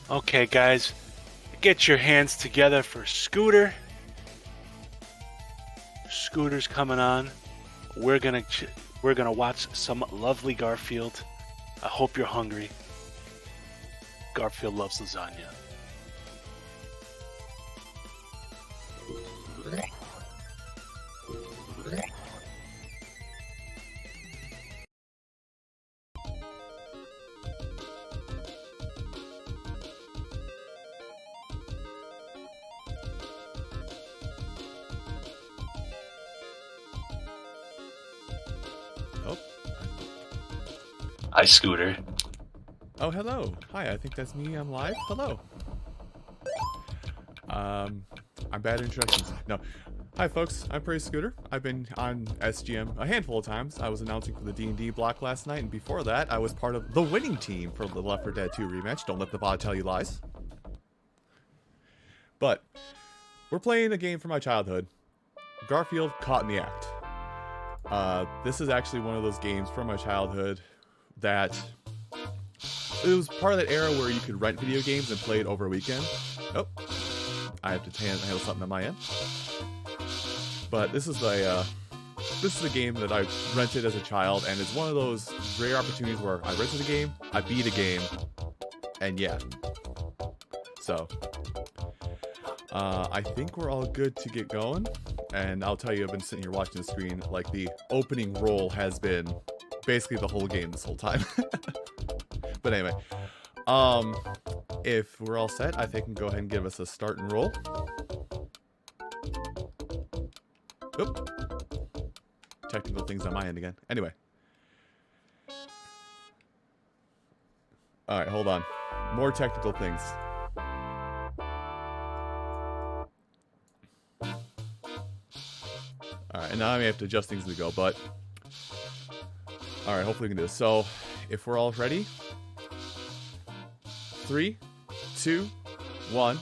Okay, guys, get your hands together for Scooter. Scooter's coming on. We're gonna watch some lovely Garfield. I hope you're hungry. Garfield loves lasagna. Oh. Hi, Scooter. Oh, hello. Hi, I think that's me. I'm live. Hello. I'm bad at introductions. No. Hi, folks. I'm PraisedScooter. I've been on SGM a handful of times. I was announcing for the D&D block last night, and before that, I was part of the winning team for the Left 4 Dead 2 rematch. Don't let the bot tell you lies. But we're playing a game from my childhood. Garfield Caught in the Act. This is actually one of those games from my childhood that it was part of that era where you could rent video games and play it over a weekend. Oh, I have to handle something on my end. But this is a game that I rented as a child, and it's one of those rare opportunities where I rented a game, I beat a game, and yeah. So, I think we're all good to get going. And I'll tell you, I've been sitting here watching the screen, like the opening roll has been basically the whole game this whole time. But anyway, if we're all set, I think I can go ahead and give us a start and roll. Oop. Technical things on my end again. Anyway. Alright, hold on. More technical things. Alright, and now I may have to adjust things as we go, but... Alright, hopefully we can do this. So, if we're all ready... 3, 2, 1...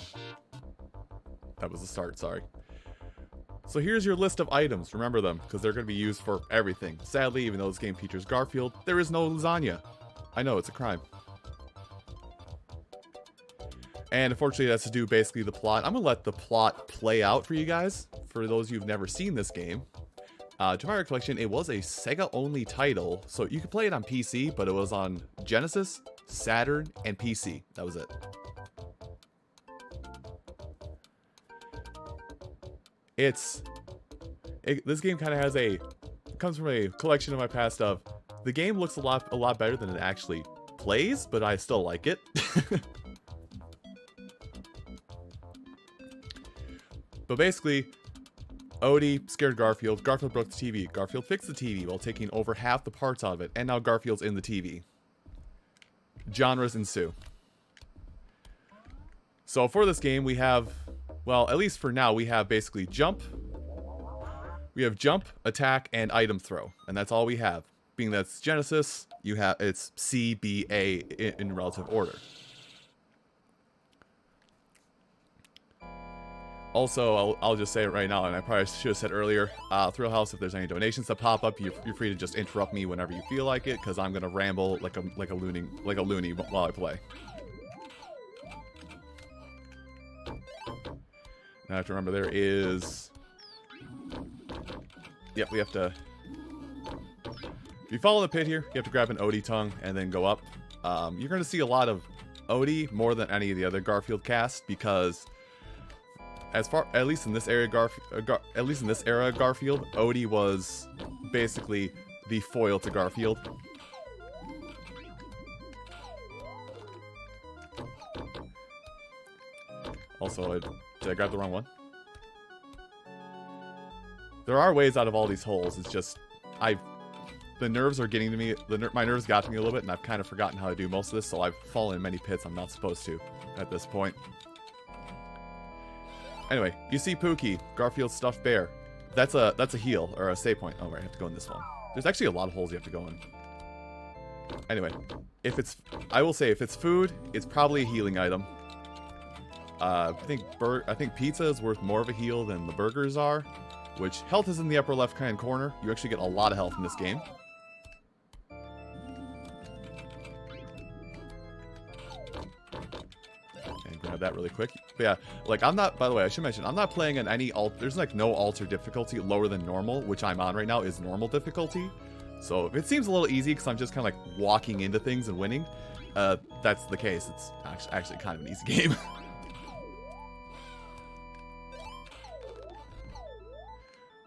That was the start, sorry. So here's your list of items. Remember them, because they're going to be used for everything. Sadly, even though this game features Garfield, there is no lasagna. I know, it's a crime. And unfortunately, that's to do basically the plot. I'm going to let the plot play out for you guys. For those of you who've never seen this game. To my recollection, it was a Sega-only title. So you could play it on PC, but it was on Genesis, Saturn, and PC. That was it. This game kind of has comes from a collection of my past of, the game looks a lot better than it actually plays, but I still like it. But basically, Odie scared Garfield. Garfield broke the TV. Garfield fixed the TV while taking over half the parts out of it, and now Garfield's in the TV. Genres ensue. So for this game, we have, well, at least for now, we have basically jump. We have jump, attack, and item throw, and that's all we have. Being that's Genesis, it's C, B, A in relative order. Also, I'll just say it right now, and I probably should have said earlier, Thrill House, if there's any donations that pop up, you're free to just interrupt me whenever you feel like it, because I'm gonna ramble like a loony while I play. Now I have to remember there is... Yep, we have to... If you follow the pit here, you have to grab an Odie tongue and then go up. You're going to see a lot of Odie more than any of the other Garfield cast, because at least in this era, Garfield, Odie was basically the foil to Garfield. Also, did I grab the wrong one? There are ways out of all these holes. It's just, the nerves are getting to me. My nerves got to me a little bit, and I've kind of forgotten how to do most of this, so I've fallen in many pits I'm not supposed to at this point. Anyway, you see Pookie, Garfield's stuffed bear. That's a heal, or a save point. Oh, right, I have to go in this one. There's actually a lot of holes you have to go in. Anyway, I will say, if it's food, it's probably a healing item. I think pizza is worth more of a heal than the burgers are, which health is in the upper left-hand corner. You actually get a lot of health in this game. grab that really quick. But yeah, like I'm not, by the way, I should mention, I'm not playing on any there's like no alter difficulty lower than normal, which I'm on right now is normal difficulty. So if it seems a little easy because I'm just kind of like walking into things and winning, that's the case. It's actually kind of an easy game.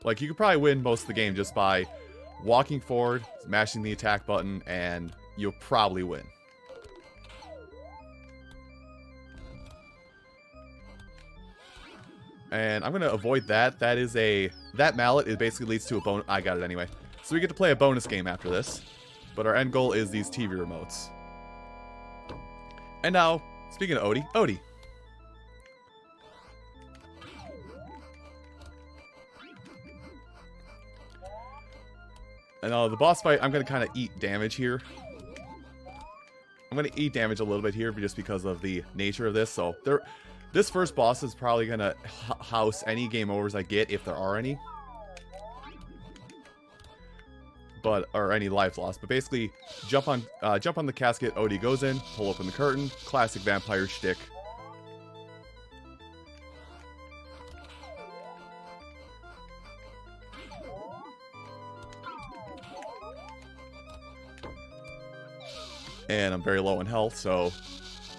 Like, you could probably win most of the game just by walking forward, mashing the attack button, and you'll probably win. And I'm going to avoid that. That mallet, it basically leads to a bonus. I got it anyway. So we get to play a bonus game after this. But our end goal is these TV remotes. And now, speaking of Odie. And the boss fight, I'm going to kind of eat damage here. I'm going to eat damage a little bit here just because of the nature of this. So this first boss is probably going to house any game overs I get, if there are any. Or any life loss. But basically, jump on the casket, Odie goes in, pull open the curtain, classic vampire shtick. And I'm very low in health, so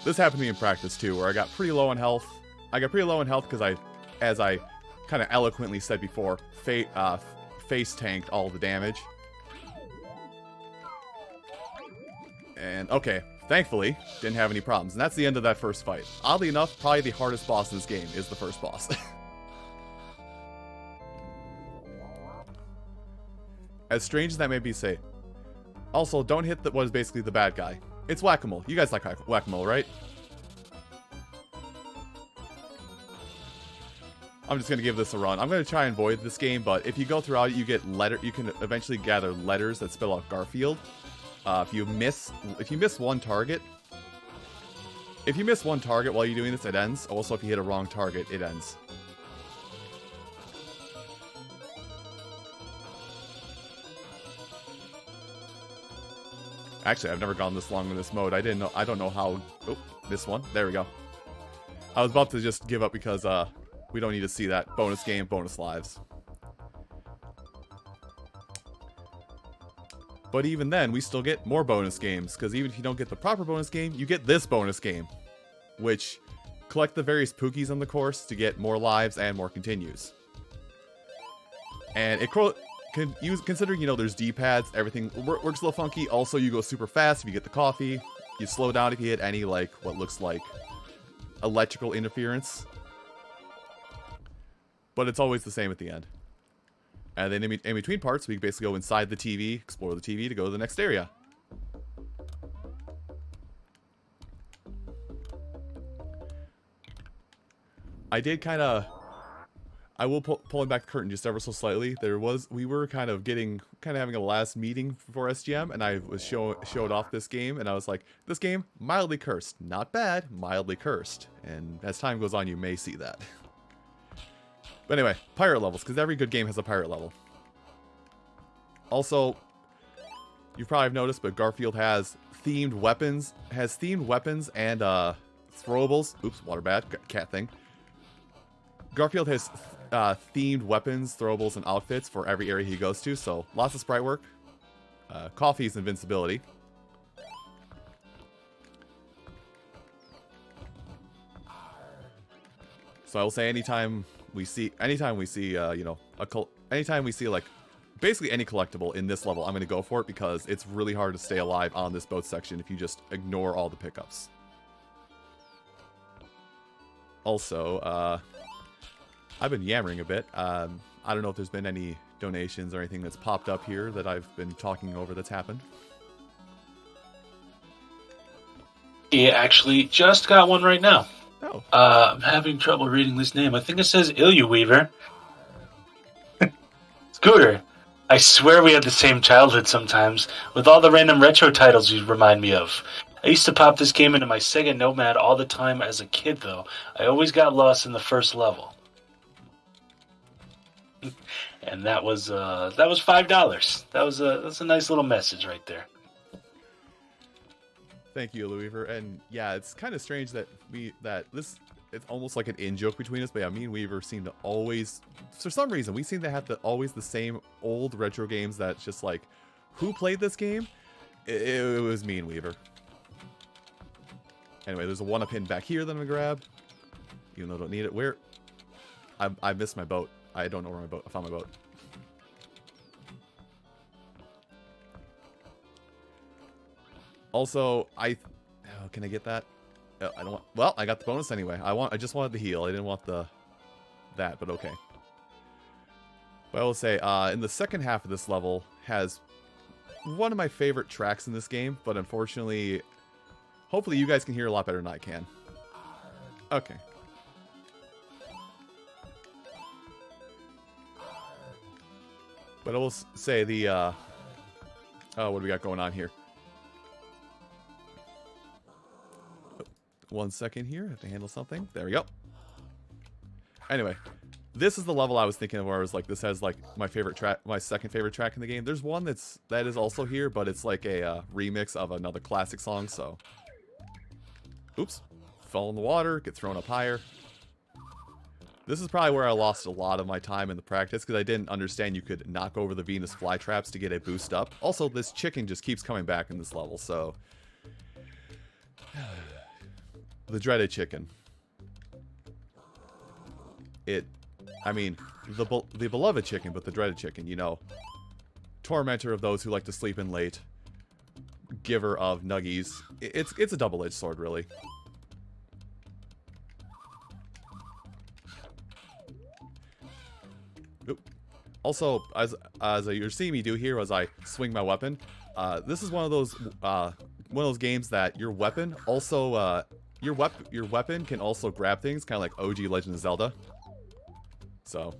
this happened to me in practice too, where I got pretty low in health. I got pretty low in health because as I kind of eloquently said before, face tanked all the damage. And okay, thankfully, didn't have any problems. And that's the end of that first fight. Oddly enough, probably the hardest boss in this game is the first boss. As strange as that may be, say. Also, don't hit what is basically the bad guy. It's whack-a-mole. You guys like whack-a-mole, right? I'm just gonna give this a run. I'm gonna try and avoid this game, but if you go throughout it, you can eventually gather letters that spell out Garfield. If you miss one target, while you're doing this, it ends. Also, if you hit a wrong target, it ends. Actually, I've never gone this long in this mode. I don't know how. Oh, this one. There we go. I was about to just give up because we don't need to see that. Bonus game, bonus lives. But even then, we still get more bonus games, because even if you don't get the proper bonus game, you get this bonus game, which collect the various Pookies on the course to get more lives and more continues. And it considering, there's D-pads, everything works a little funky. Also, you go super fast if you get the coffee. You slow down if you hit any, like, what looks like electrical interference. But it's always the same at the end. And then in between parts, we basically go inside the TV, explore the TV to go to the next area. I will pulling back the curtain just ever so slightly. We were kind of having a last meeting for SGM, and I was showed off this game, and I was like, this game, mildly cursed. Not bad, mildly cursed. And as time goes on, you may see that. But anyway, pirate levels, because every good game has a pirate level. Also, you probably have noticed, but Garfield has themed weapons. And throwables. Oops, water bad, cat thing. Garfield has themed weapons, throwables, and outfits for every area he goes to, so lots of sprite work. Coffee's invincibility. So I will say anytime we see like basically any collectible in this level, I'm going to go for it because it's really hard to stay alive on this boat section if you just ignore all the pickups. Also, I've been yammering a bit. I don't know if there's been any donations or anything that's popped up here that I've been talking over that's happened. He actually just got one right now. Oh. I'm having trouble reading this name. I think it says Weaver. Scooter, I swear we had the same childhood sometimes, with all the random retro titles you remind me of. I used to pop this game into my Sega Nomad all the time as a kid, though. I always got lost in the first level. And that was $5. That's a nice little message right there. Thank you, Weaver. And yeah, it's kind of strange that it's almost like an in-joke between us, but yeah, me and Weaver seem to always, for some reason, we seem to have always the same old retro games that's just like, who played this game? It was me and Weaver. Anyway, there's a one-up hidden back here that I'm gonna grab, even though I don't need it. Where? I missed my boat. I don't know where my boat. I found my boat. Also, can I get that? I don't want. Well, I got the bonus anyway. I just wanted the heal. I didn't want that, but okay. But I will say, in the second half of this level has one of my favorite tracks in this game, but unfortunately, hopefully you guys can hear a lot better than I can. Okay. But I will say the, oh, what do we got going on here? One second here, I have to handle something. There we go. Anyway, this is the level I was thinking of where I was like, this has like my favorite track, my second favorite track in the game. There's one that is also here, but it's like a remix of another classic song, so. Oops. Fall in the water, get thrown up higher. This is probably where I lost a lot of my time in the practice, because I didn't understand you could knock over the Venus flytraps to get a boost up. Also, this chicken just keeps coming back in this level, so. The dreaded chicken. I mean, the beloved chicken, but the dreaded chicken, you know. Tormentor of those who like to sleep in late. Giver of nuggies. It's a double-edged sword, really. Oop. Also, as you're seeing me do here, as I swing my weapon, this is one of those games that your weapon also your weapon can also grab things, kind of like OG Legend of Zelda. So,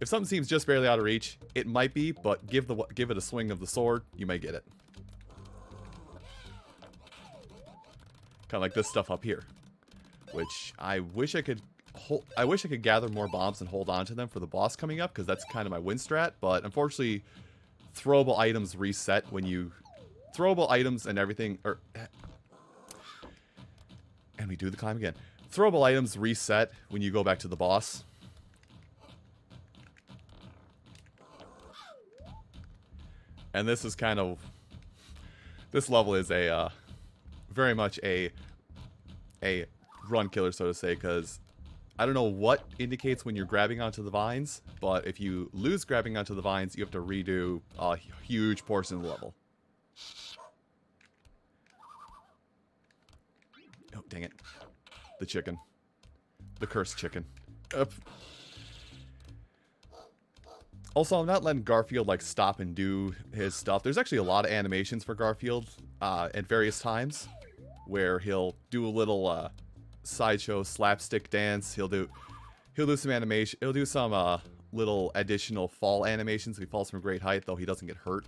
if something seems just barely out of reach, it might be, but give it a swing of the sword, you may get it. Kind of like this stuff up here, which I wish I could gather more bombs and hold on to them for the boss coming up, because that's kind of my win strat. But unfortunately, throwable items reset when you throwable items and everything, and we do the climb again. Throwable items reset when you go back to the boss. And this is kind of... This level is a very much a run killer, so to say, because I don't know what indicates when you're grabbing onto the vines, but if you lose grabbing onto the vines, you have to redo a huge portion of the level. Oh, dang it. The chicken. The cursed chicken. Also, I'm not letting Garfield, like, stop and do his stuff. There's actually a lot of animations for Garfield at various times where he'll do a little sideshow slapstick dance. He'll do some animation. He'll do some little additional fall animations if he falls from a great height, though he doesn't get hurt.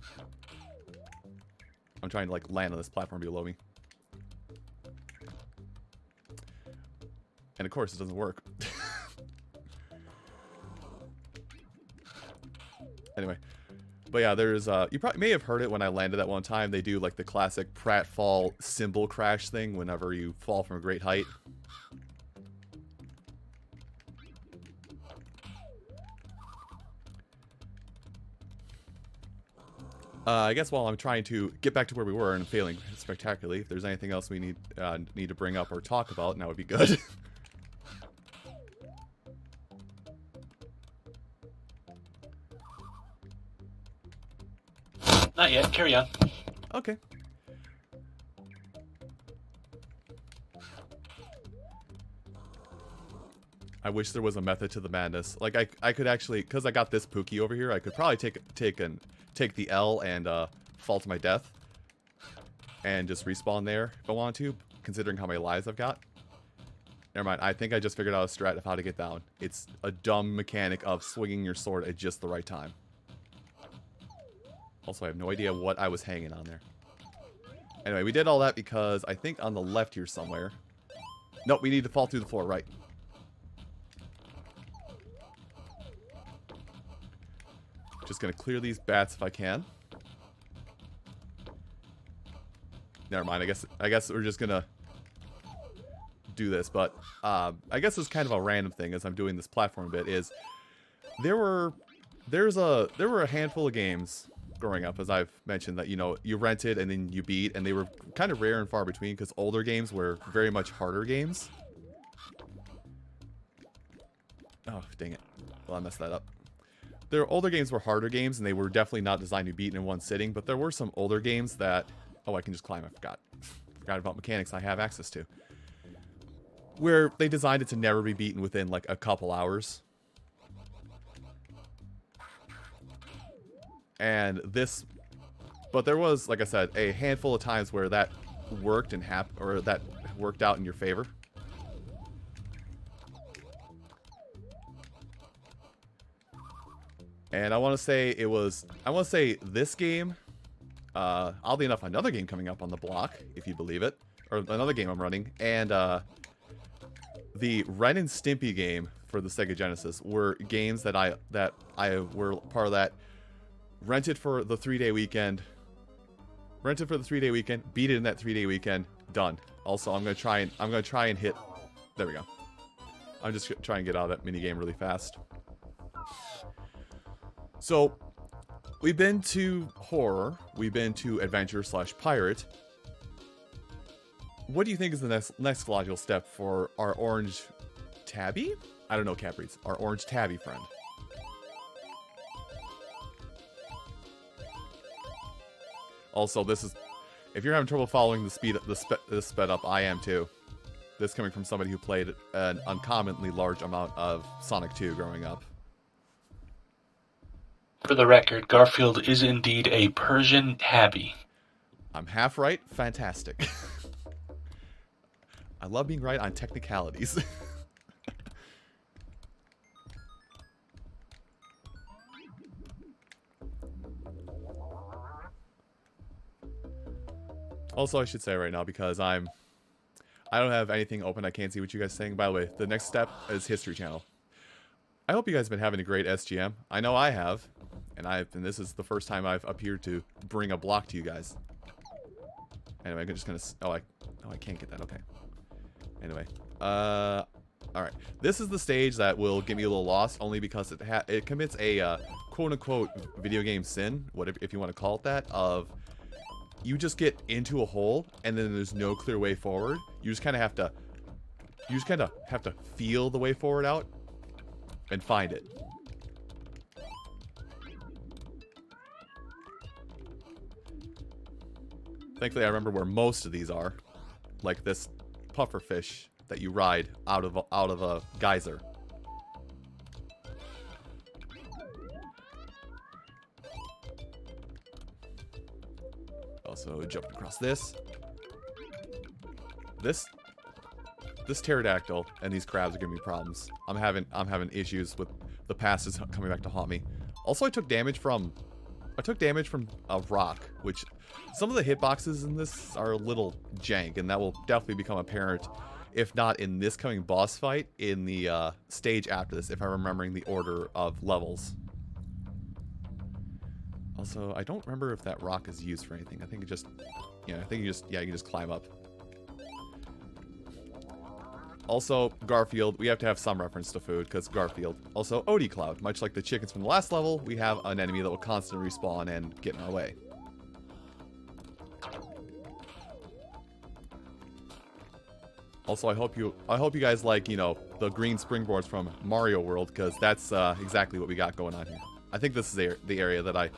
I'm trying to, like, land on this platform below me. And of course, it doesn't work. Anyway, but yeah, there's you probably may have heard it when I landed that one time. They do like the classic pratfall cymbal crash thing whenever you fall from a great height. I guess while I'm trying to get back to where we were and failing spectacularly, if there's anything else we need to bring up or talk about, now would be good. Not yet. Carry on. Okay. I wish there was a method to the madness. Like I could actually, because I got this Pookie over here, I could probably take the L and fall to my death, and just respawn there if I wanted to, considering how many lives I've got. Never mind. I think I just figured out a strat of how to get down. It's a dumb mechanic of swinging your sword at just the right time. Also, I have no idea what I was hanging on there. Anyway, we did all that because I think on the left here somewhere. Nope, we need to fall through the floor, right. Just gonna clear these bats if I can. never mind. I guess we're just gonna do this. But I guess it's kind of a random thing as I'm doing this platform bit. Is there were a handful of games growing up, as I've mentioned, that you rented and then you beat, and they were kind of rare and far between because older games were very much harder games. Oh, dang it. Well, I messed that up. Their older games were harder games, and they were definitely not designed to be beaten in one sitting, but there were some older games that... Oh, I can just climb. I forgot. Forgot about mechanics I have access to. Where they designed it to never be beaten within, like, a couple hours. And this... But there was, like I said, a handful of times where that worked and or that worked out in your favor. And I want to say this game, oddly enough, another game coming up on the block, if you believe it, or another game I'm running, and the Ren and Stimpy game for the Sega Genesis were games that I were part of that. Rented for the 3-day weekend, beat it in that 3-day weekend, done. Also, I'm gonna try and hit. There we go. I'm just trying to get out of that mini game really fast. So, we've been to horror, we've been to adventure/pirate. What do you think is the next logical step for our orange tabby? I don't know cat breeds. Our orange tabby friend. Also, this is... If you're having trouble following the sped up, I am too. This coming from somebody who played an uncommonly large amount of Sonic 2 growing up. For the record, Garfield is indeed a Persian tabby. I'm half right. Fantastic. I love being right on technicalities. Also, I should say right now, because I don't have anything open, I can't see what you guys are saying. By the way, the next step is History Channel. I hope you guys have been having a great SGM. I know I have. And this is the first time I've appeared to bring a block to you guys. Anyway, I'm just gonna... Oh, I can't get that. Okay. Anyway. Alright. This is the stage that will get me a little lost, only because it commits a quote-unquote video game sin, whatever, if you want to call it that, of... You just get into a hole, and then there's no clear way forward. You just kind of have to... You just kind of have to feel the way forward out and find it. Thankfully, I remember where most of these are. Like this puffer fish that you ride out of a geyser. Also, jumping across this. This pterodactyl and these crabs are giving me problems. I'm having issues with the past is coming back to haunt me. Also, I took damage from a rock, which some of the hitboxes in this are a little jank, and that will definitely become apparent, if not in this coming boss fight, in the stage after this, if I'm remembering the order of levels. Also, I don't remember if that rock is used for anything. I think it just, you can just climb up. Also, Garfield, we have to have some reference to food, because Garfield. Also, Odie Cloud. Much like the chickens from the last level, we have an enemy that will constantly respawn and get in our way. Also, I hope you guys like, the green springboards from Mario World, because that's exactly what we got going on here. I think this is the area that I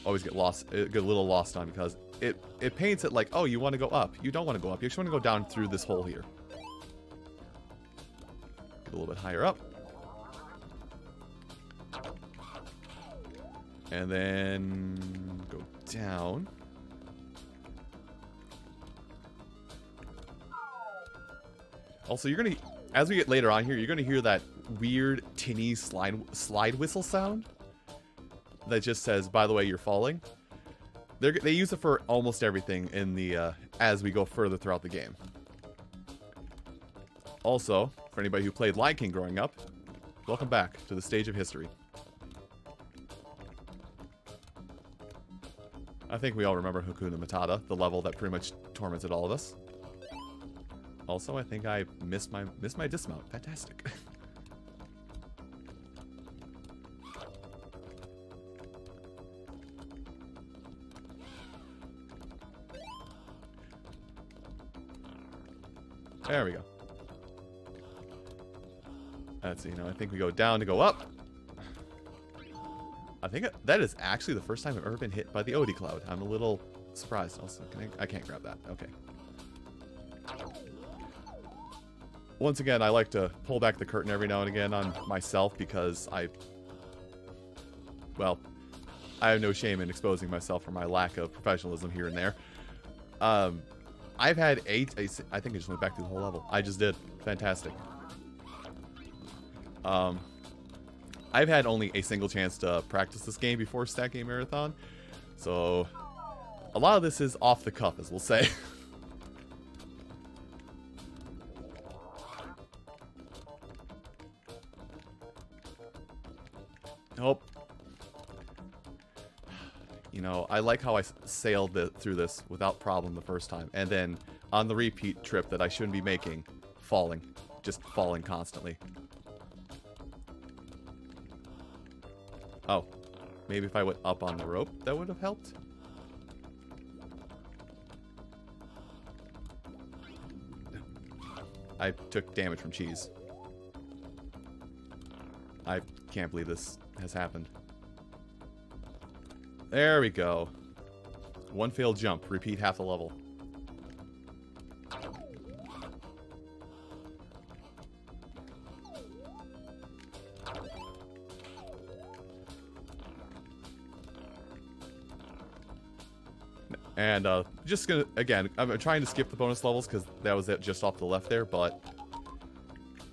always get a little lost on, because it paints it like, oh, you want to go up. You don't want to go up. You actually want to go down through this hole here. A little bit higher up. And then go down. Also, you're going to, as we get later on here, you're going to hear that weird tinny slide whistle sound that just says, by the way, you're falling. They use it for almost everything in the as we go further throughout the game. Also, for anybody who played Lion King growing up, welcome back to the stage of history. I think we all remember Hakuna Matata, the level that pretty much tormented all of us. Also, I think I missed my dismount. Fantastic. There we go. Let's see, I think we go down to go up. I think that is actually the first time I've ever been hit by the Odie Cloud. I'm a little surprised also. I can't grab that. Okay. Once again, I like to pull back the curtain every now and again on myself because I have no shame in exposing myself for my lack of professionalism here and there. I've had I think I just went back through the whole level. I just did. Fantastic. I've had only a single chance to practice this game before Stat Game Marathon, so a lot of this is off the cuff, as we'll say. Nope. I like how I sailed through this without problem the first time, and then on the repeat trip that I shouldn't be making, just falling constantly. Oh, maybe if I went up on the rope, that would have helped? I took damage from cheese. I can't believe this has happened. There we go. One failed jump. Repeat half the level. And just gonna, again, I'm trying to skip the bonus levels because that was it just off the left there, but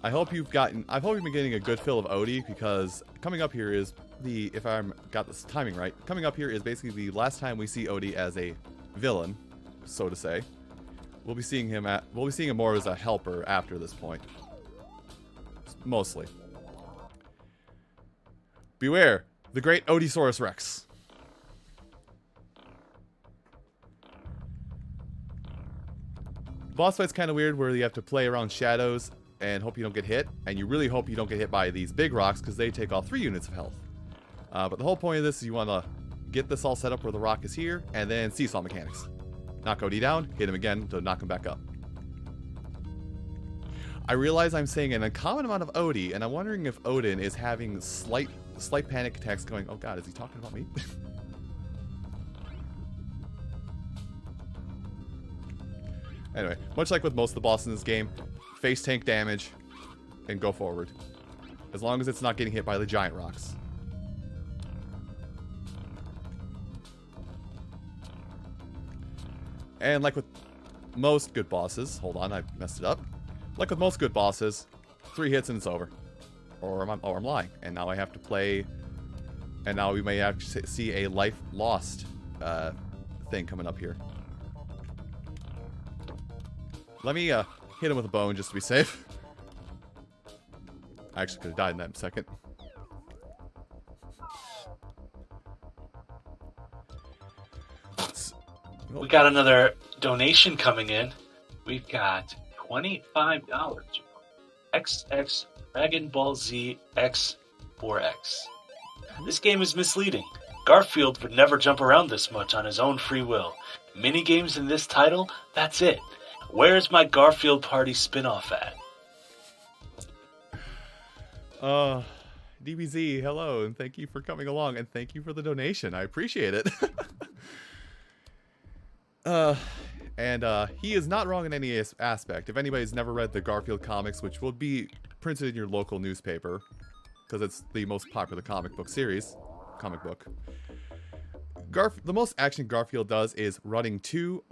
I hope you've been getting a good feel of Odie, because coming up here is if I got this timing right, coming up here is basically the last time we see Odie as a villain, so to say. We'll be seeing him more as a helper after this point. Mostly. Beware, the great Odiesaurus Rex. Boss fight's kind of weird, where you have to play around shadows and hope you don't get hit, and you really hope you don't get hit by these big rocks because they take off 3 units of health. But the whole point of this is you want to get this all set up where the rock is here, and then seesaw mechanics. Knock Odie down, hit him again to knock him back up. I realize I'm saying an uncommon amount of Odie, and I'm wondering if Odin is having slight panic attacks going, oh god, is he talking about me? Anyway, much like with most of the bosses in this game, face tank damage and go forward. As long as it's not getting hit by the giant rocks. And like with most good bosses, hold on, I messed it up. Like with most good bosses, 3 hits and it's over. Or I'm lying. And now I have to play, and now we may actually see a life lost thing coming up here. Let me hit him with a bone just to be safe. I actually could have died in that in a second. We got another donation coming in. We've got $25. XX Dragon Ball Z X4X. This game is misleading. Garfield would never jump around this much on his own free will. Minigames in this title? That's it. Where's my Garfield Party spin-off at? DBZ, hello, and thank you for coming along, and thank you for the donation. I appreciate it. He is not wrong in any aspect. If anybody's never read the Garfield comics, which will be printed in your local newspaper, because it's the most popular comic book. The most action Garfield does is running to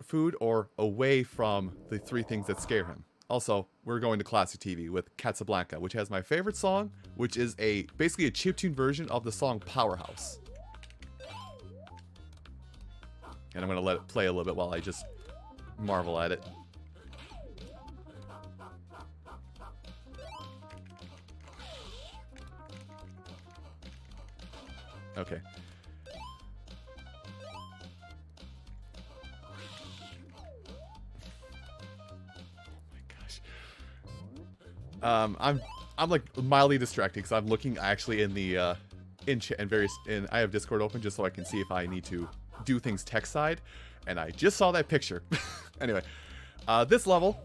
food or away from the 3 things that scare him. Also, we're going to classic TV with Casablanca, which has my favorite song, which is basically a chiptune version of the song Powerhouse. And I'm going to let it play a little bit while I just marvel at it. Okay. I'm like mildly distracted because I'm looking actually in the I have Discord open just so I can see if I need to do things tech side, and I just saw that picture. Anyway, this level,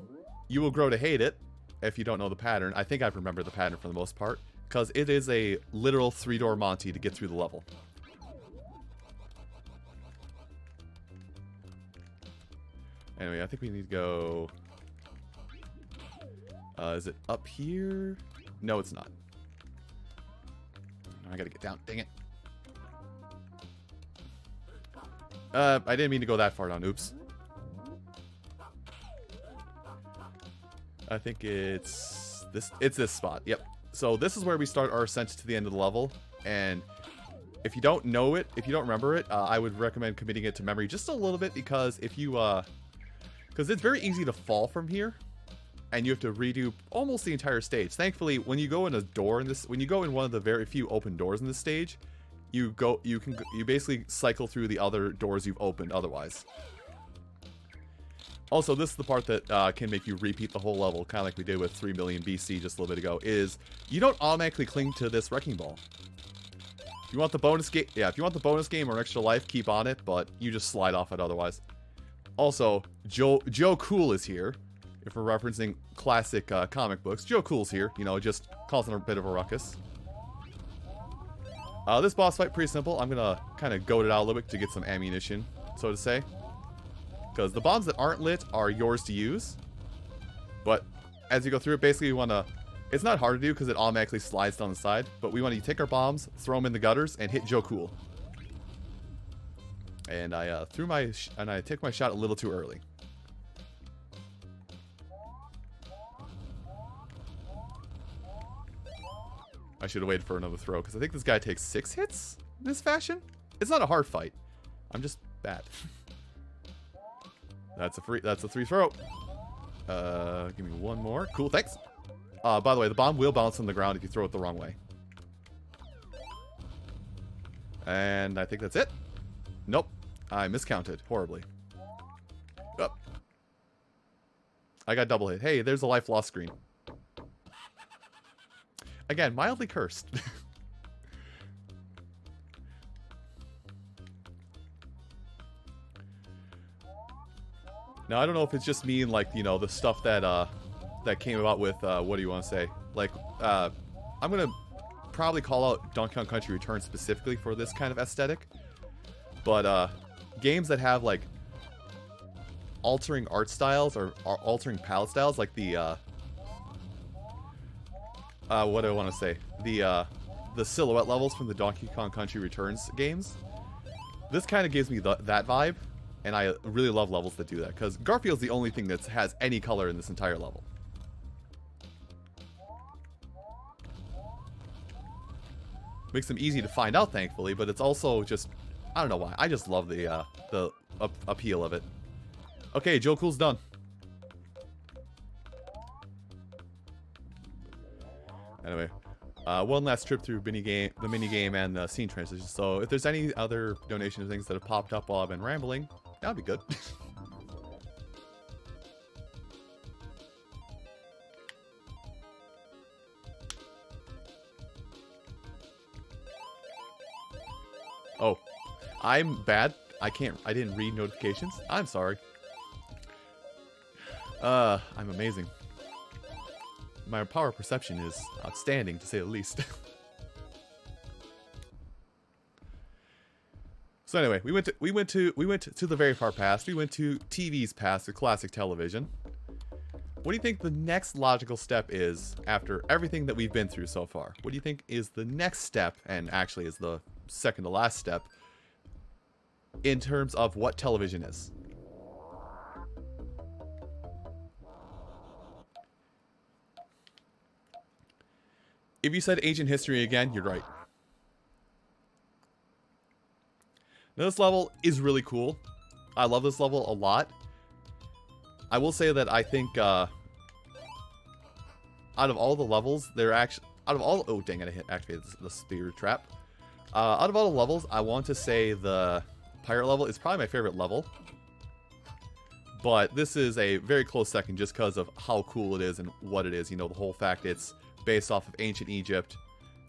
you will grow to hate it if you don't know the pattern. I think I remember the pattern for the most part because it is a literal 3-door Monty to get through the level. Anyway, I think we need to go. Is it up here? No, it's not. I gotta get down. Dang it. I didn't mean to go that far down. Oops. I think it's this. It's this spot. Yep. So this is where we start our ascent to the end of the level. And if you don't know it, if you don't remember it, I would recommend committing it to memory just a little bit because if you, because it's very easy to fall from here. And you have to redo almost the entire stage. Thankfully, when you go in a door in this, when you go in one of the very few open doors in this stage, you basically cycle through the other doors you've opened otherwise. Also, this is the part that can make you repeat the whole level, kind of like we did with 3 million BC just a little bit ago, is you don't automatically cling to this wrecking ball. If you want the bonus game, yeah, if you want the bonus game or an extra life, keep on it, but you just slide off it otherwise. Also, Joe Cool is here. If we're referencing classic comic books, Joe Cool's here, you know, just causing a bit of a ruckus. This boss fight, pretty simple. I'm gonna kind of goat it out a little bit to get some ammunition, so to say. Because the bombs that aren't lit are yours to use. But as you go through it, basically you want to... It's not hard to do because it automatically slides down the side. But we want to take our bombs, throw them in the gutters, and hit Joe Cool. And I took my shot a little too early. I should have waited for another throw, because I think this guy takes 6 hits in this fashion. It's not a hard fight. I'm just bad. That's a 3 throw. Give me one more. Cool, thanks. By the way, the bomb will bounce on the ground if you throw it the wrong way. And I think that's it. Nope. I miscounted horribly. Oh. I got double hit. Hey, there's a life loss screen. Again, mildly cursed. Now, I don't know if it's just me and, like, you know, the stuff that, that came about with, what do you want to say? Like, I'm gonna probably call out Donkey Kong Country Returns specifically for this kind of aesthetic. But, games that have, like, altering art styles or altering palette styles, like the, what do I want to say? The silhouette levels from the Donkey Kong Country Returns games. This kind of gives me that vibe, and I really love levels that do that, because Garfield's the only thing that has any color in this entire level. Makes them easy to find out, thankfully, but it's also just, I don't know why. I just love the appeal of it. Okay, Joe Cool's done. Anyway, one last trip through the minigame and the scene transition. So if there's any other donation of things that have popped up while I've been rambling, that would be good. Oh, I'm bad. I didn't read notifications. I'm sorry. I'm amazing. My power perception is outstanding, to say the least. So anyway, we went to the very far past. We went to TV's past, the classic television. What do you think the next logical step is after everything that we've been through so far? What do you think is the next step, and actually is the second to last step, in terms of what television is? If you said ancient history again, you're right. Now, this level is really cool. I love this level a lot. I will say that I think out of all the levels, oh dang it, I activated the spear trap. Out of all the levels, I want to say the pirate level is probably my favorite level. But this is a very close second just because of how cool it is and what it is. You know, the whole fact it's based off of ancient Egypt,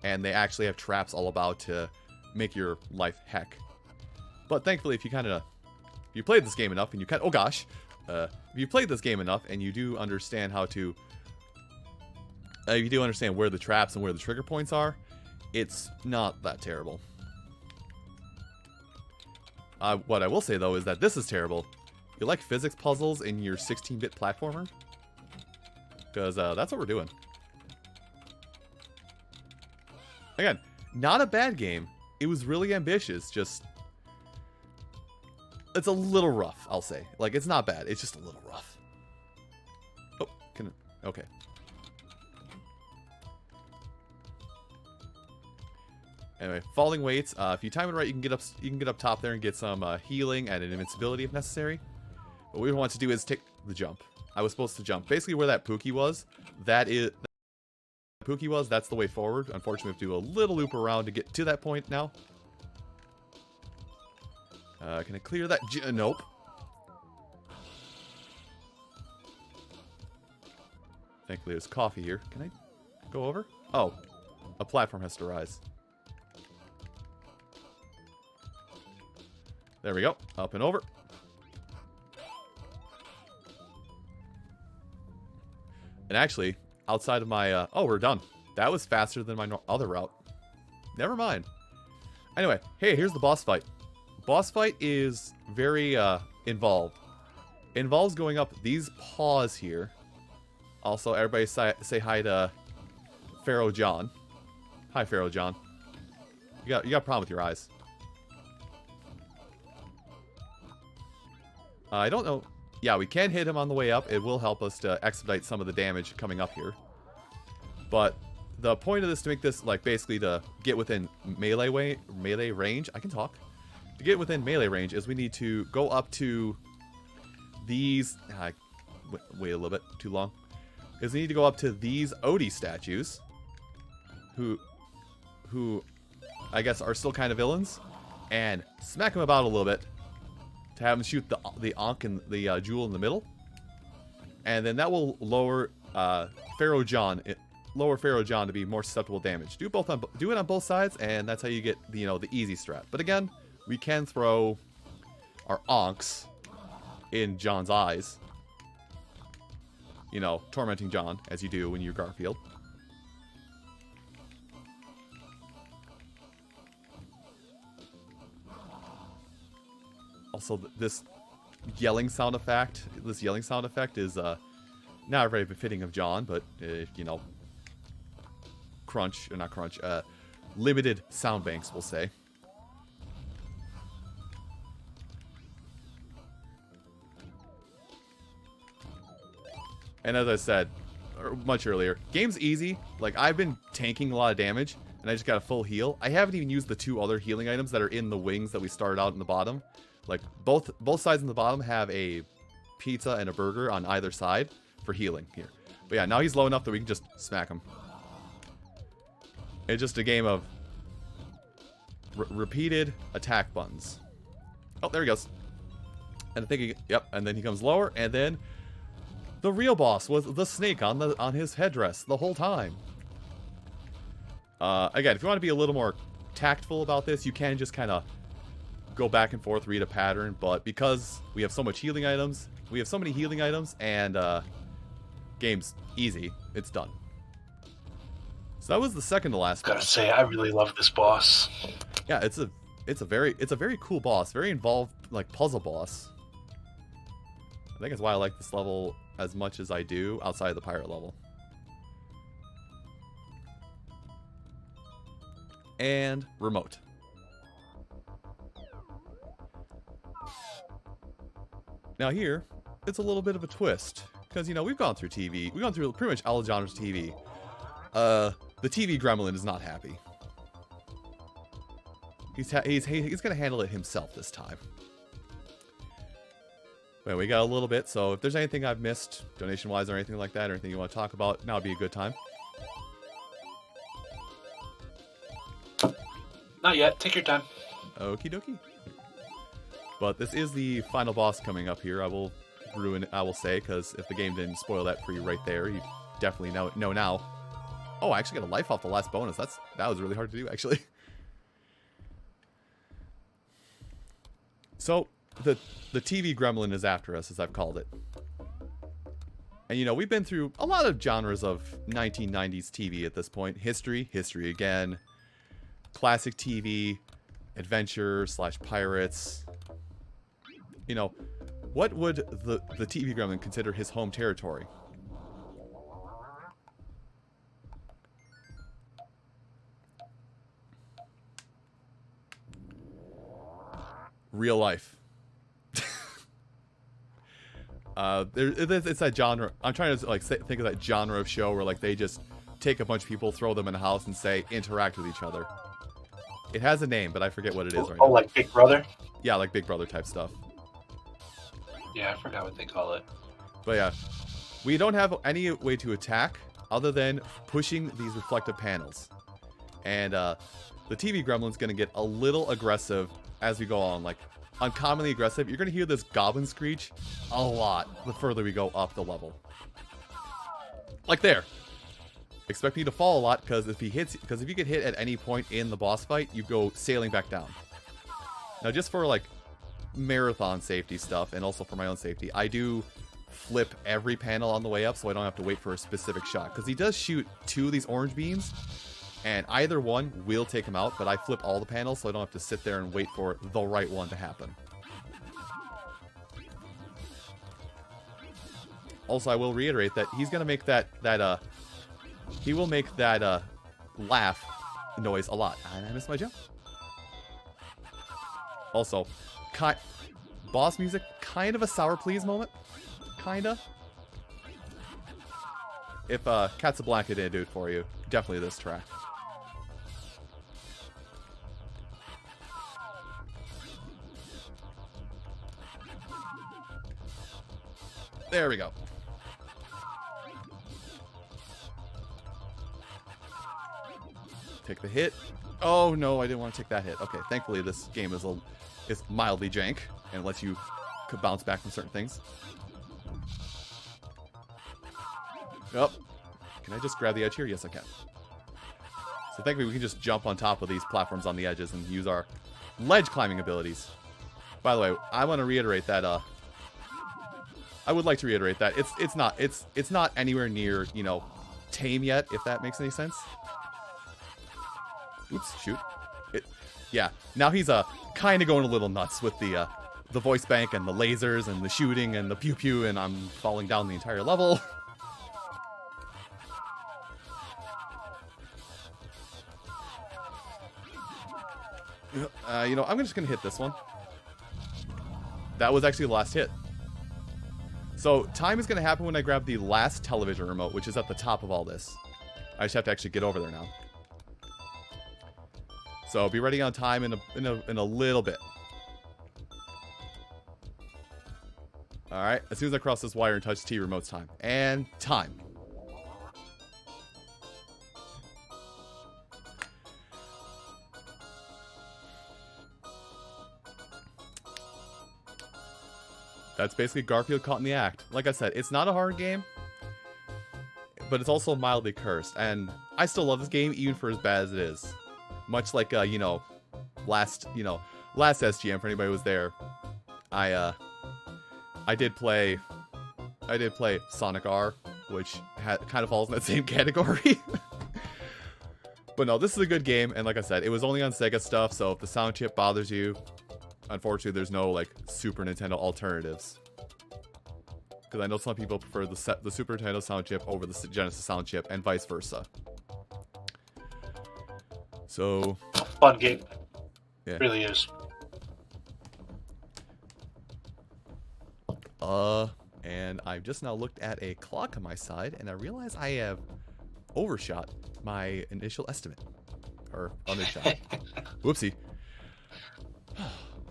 and they actually have traps all about to make your life heck. But thankfully, if you played this game enough and you if you played this game enough and you do understand how to, you do understand where the traps and where the trigger points are, it's not that terrible. What I will say though is that this is terrible. You like physics puzzles in your 16-bit platformer? Because that's what we're doing. Again, not a bad game. It was really ambitious, just... It's a little rough, I'll say. Like, it's not bad, it's just a little rough. Oh, okay. Anyway, falling weights. If you time it right, you can get up top there and get some healing and an invincibility if necessary. What we want to do is take the jump. I was supposed to jump. Basically, where that Pookie was, that's the way forward. Unfortunately, we have to do a little loop around to get to that point now. Can I clear that? Nope. Thankfully, there's coffee here. Can I go over? Oh, a platform has to rise. There we go. Up and over. And actually, outside of my... oh, we're done. That was faster than my other route. Never mind. Anyway, hey, here's the boss fight. Boss fight is very involved. Involves going up these paws here. Also, everybody say hi to Pharaoh John. Hi, Pharaoh John. You got a problem with your eyes. I don't know. Yeah, we can hit him on the way up. It will help us to expedite some of the damage coming up here. But the point of this, to make this, like, basically to get within melee range. I can talk. To get within melee range is we need to go up to these... wait a little bit too long. Is we need to go up to these Odie statues. Who I guess are still kind of villains. And smack them about a little bit. To have them shoot the Ankh and the jewel in the middle. And then that will lower Pharaoh John to be more susceptible to damage. Do it on both sides, and that's how you get the easy strat. But again, we can throw our Ankhs in John's eyes. Tormenting John, as you do when you're Garfield. Also, this yelling sound effect is not very befitting of John, but limited sound banks, we'll say. And as I said much earlier, game's easy. Like, I've been tanking a lot of damage, and I just got a full heal. I haven't even used the 2 other healing items that are in the wings that we started out in the bottom. Like, both sides in the bottom have a pizza and a burger on either side for healing here. But yeah, now he's low enough that we can just smack him. It's just a game of repeated attack buttons. Oh, there he goes. And I think and then he comes lower, and then the real boss was the snake on his headdress the whole time. Again, if you want to be a little more tactful about this, you can just kind of go back and forth, read a pattern, but because we have so many healing items, and game's easy, it's done. So that was the second to last Gotta boss. say, I really love this boss. Yeah, it's a very cool boss, very involved, like, puzzle boss. I think that's why I like this level as much as I do outside of the pirate level. And remote. Now here, it's a little bit of a twist. Because, we've gone through TV. We've gone through pretty much all genres of TV. The TV gremlin is not happy. He's going to handle it himself this time. But we got a little bit, so if there's anything I've missed, donation-wise or anything like that, or anything you want to talk about, now would be a good time. Not yet. Take your time. Okie dokie. But this is the final boss coming up here. I will ruin it, I will say, because if the game didn't spoil that for you right there, you definitely know now. Oh, I actually got a life off the last bonus. That was really hard to do, actually. So, the TV gremlin is after us, as I've called it. And, you know, we've been through a lot of genres of 1990s TV at this point. History again, classic TV, adventure/pirates. You know, what would the TV gremlin consider his home territory? Real life. It's that genre. I'm trying to like think of that genre of show where like they just take a bunch of people, throw them in a house, and say interact with each other. It has a name, but I forget what it is right now. Oh, like Big Brother? Yeah, like Big Brother type stuff. Yeah, I forgot what they call it. But yeah, we don't have any way to attack other than pushing these reflective panels. And the TV gremlin's going to get a little aggressive as we go on. Like, uncommonly aggressive. You're going to hear this goblin screech a lot the further we go up the level. Like there. Expect me to fall a lot because if you get hit at any point in the boss fight, you go sailing back down. Now, just for like marathon safety stuff and also for my own safety, I do flip every panel on the way up so I don't have to wait for a specific shot, because he does shoot 2 of these orange beams and either one will take him out, but I flip all the panels so I don't have to sit there and wait for the right one to happen. Also, I will reiterate that he's going to make he will make that laugh noise a lot. And I missed my jump. Also, boss music, kind of a sour please moment. Kinda. If Casablanca didn't do it for you, definitely this track. There we go. Take the hit. Oh no, I didn't want to take that hit. Okay, thankfully this game is mildly jank and lets you bounce back from certain things. Oh, can I just grab the edge here? Yes, I can. So thankfully we can just jump on top of these platforms on the edges and use our ledge climbing abilities. By the way, I want to reiterate that I would like to reiterate that it's not anywhere near, you know, tame yet, if that makes any sense. Oops, shoot. Yeah, now he's kind of going a little nuts with the voice bank and the lasers and the shooting and the pew pew, and I'm falling down the entire level. You know, I'm just gonna hit this one. That was actually the last hit. So time is gonna happen when I grab the last television remote, which is at the top of all this. I just have to actually get over there now. So be ready on time in a little bit. All right, as soon as I cross this wire and touch T, remote's time. And time. That's basically Garfield caught in the act. Like I said, it's not a hard game, but it's also mildly cursed. And I still love this game, even for as bad as it is. Much like, you know, last SGM, for anybody who was there, I did play Sonic R, which kind of falls in that same category. But no, this is a good game, and like I said, it was only on Sega stuff, so if the sound chip bothers you, unfortunately, there's no, like, Super Nintendo alternatives. Because I know some people prefer the Super Nintendo sound chip over the Genesis sound chip, and vice versa. So... Fun game. Yeah. It really is. And I've just now looked at a clock on my side, and I realize I have overshot my initial estimate. Or undershot. Whoopsie.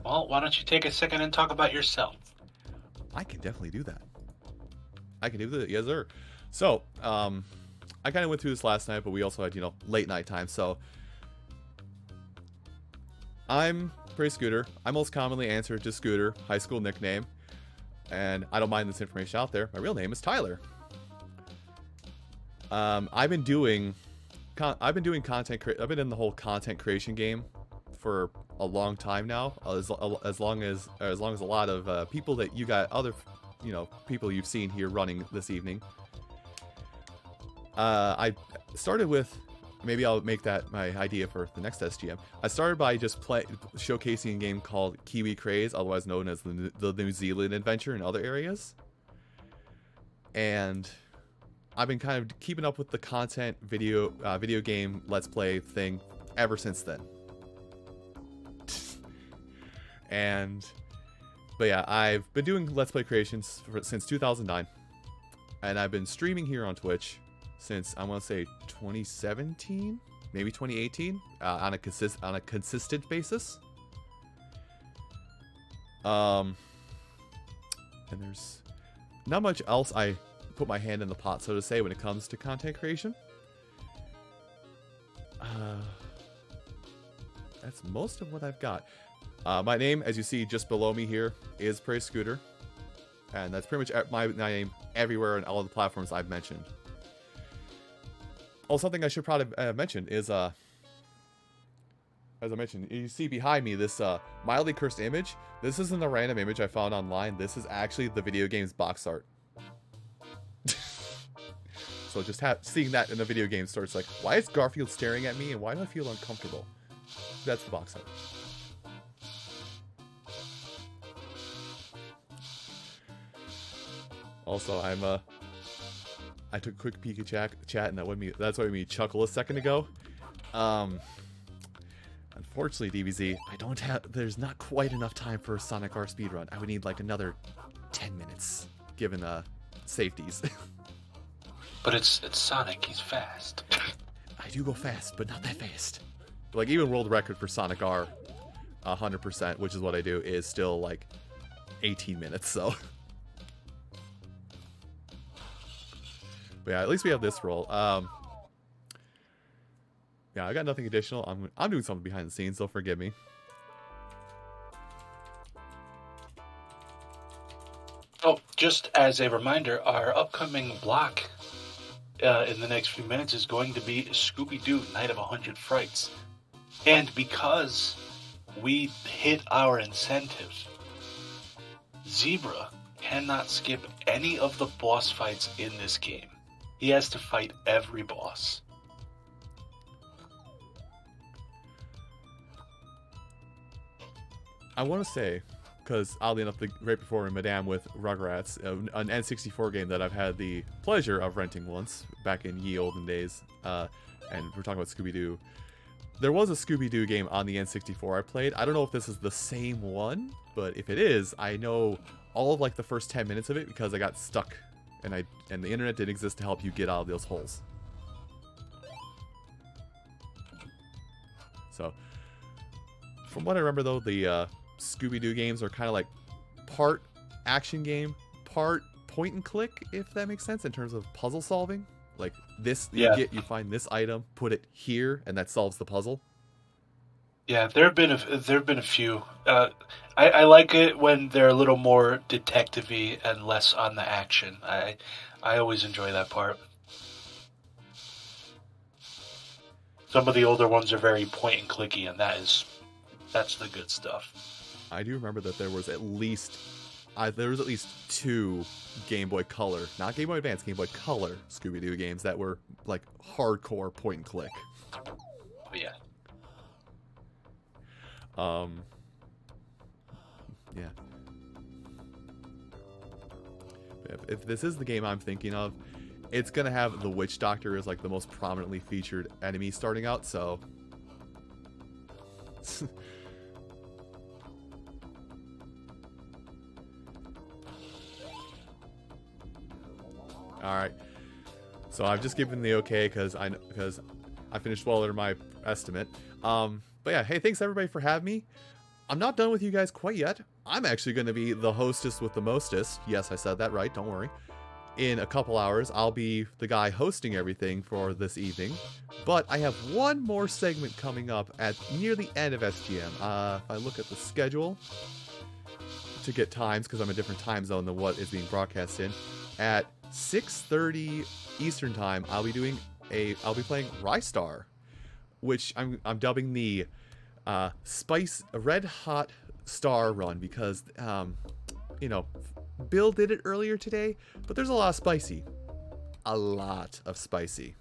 Well, why don't you take a second and talk about yourself? I can definitely do that. I can do that, yes sir. So, I kind of went through this last night, but we also had, you know, late night time, so... I'm PraisedScooter. I most commonly answer to Scooter, high school nickname. and I don't mind this information out there. My real name is Tyler. I've been doing content. I've been in the whole content creation game for a long time now. As long as a lot of people that you got, other people you've seen here running this evening. I started with, maybe I'll make that my idea for the next SGM. I started by just showcasing a game called Kiwi Craze, otherwise known as the New Zealand Adventure in other areas. And I've been kind of keeping up with the content video game Let's Play thing ever since then. But yeah, I've been doing Let's Play creations since 2009. And I've been streaming here on Twitch since, I want to say, 2017, maybe 2018, on a consistent basis. And there's not much else I put my hand in the pot, so to say, when it comes to content creation. That's most of what I've got. My name, as you see just below me here, is PraisedScooter, and that's pretty much my name everywhere on all of the platforms I've mentioned. Oh, something I should probably mention is, as I mentioned, you see behind me this mildly cursed image. This isn't a random image I found online. This is actually the video game's box art. So just seeing that in the video game store, it's like, why is Garfield staring at me, and why do I feel uncomfortable? That's the box art. Also, I took a quick peek at chat, and that's what made me chuckle a second ago. Unfortunately, DBZ, there's not quite enough time for a Sonic R speedrun. I would need like another 10 minutes, given safeties. But it's Sonic, he's fast. I do go fast, but not that fast. Like, even world record for Sonic R, 100%, which is what I do, is still like 18 minutes, so. But yeah, at least we have this roll. Yeah, I got nothing additional. I'm doing something behind the scenes, so forgive me. Oh, just as a reminder, our upcoming block in the next few minutes is going to be Scooby-Doo, Night of 100 Frights. And because we hit our incentive, Zebra cannot skip any of the boss fights in this game. He has to fight every boss. I want to say, because oddly enough, right before Madame with Rugrats, an N64 game that I've had the pleasure of renting once, back in ye olden days, and we're talking about Scooby-Doo. There was a Scooby-Doo game on the N64 I played. I don't know if this is the same one, but if it is, I know all of like the first 10 minutes of it because I got stuck, and the internet didn't exist to help you get out of those holes. So, from what I remember though, the Scooby-Doo games are kind of like part action game, part point and click, if that makes sense, in terms of puzzle solving. Like this, you find this item, put it here, and that solves the puzzle. Yeah, there have been a few. I like it when they're a little more detective-y and less on the action. I always enjoy that part. Some of the older ones are very point and clicky, and that's the good stuff. I do remember that there was at least 2 Game Boy Color, not Game Boy Advance, Game Boy Color Scooby-Doo games that were like hardcore point and click. Oh, yeah. Yeah. If this is the game I'm thinking of, it's gonna have the Witch Doctor as like the most prominently featured enemy starting out, so. Alright. So I've just given the okay because I finished well under my estimate. But yeah, hey, thanks everybody for having me. I'm not done with you guys quite yet. I'm actually going to be the hostess with the mostest. Yes, I said that right, don't worry. In a couple hours, I'll be the guy hosting everything for this evening. But I have one more segment coming up at near the end of SGM. If I look at the schedule, to get times because I'm a different time zone than what is being broadcast in. At 6:30 Eastern time, I'll be playing Rystar, which I'm dubbing the red hot star run because you know, Bill did it earlier today, but there's a lot of spicy. A lot of spicy.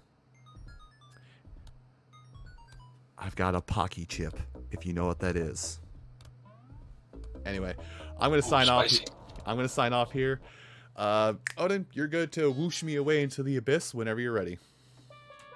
I've got a Pocky chip, if you know what that is. Anyway, I'm gonna sign off. I'm gonna sign off here. Odin, you're good to whoosh me away into the abyss whenever you're ready.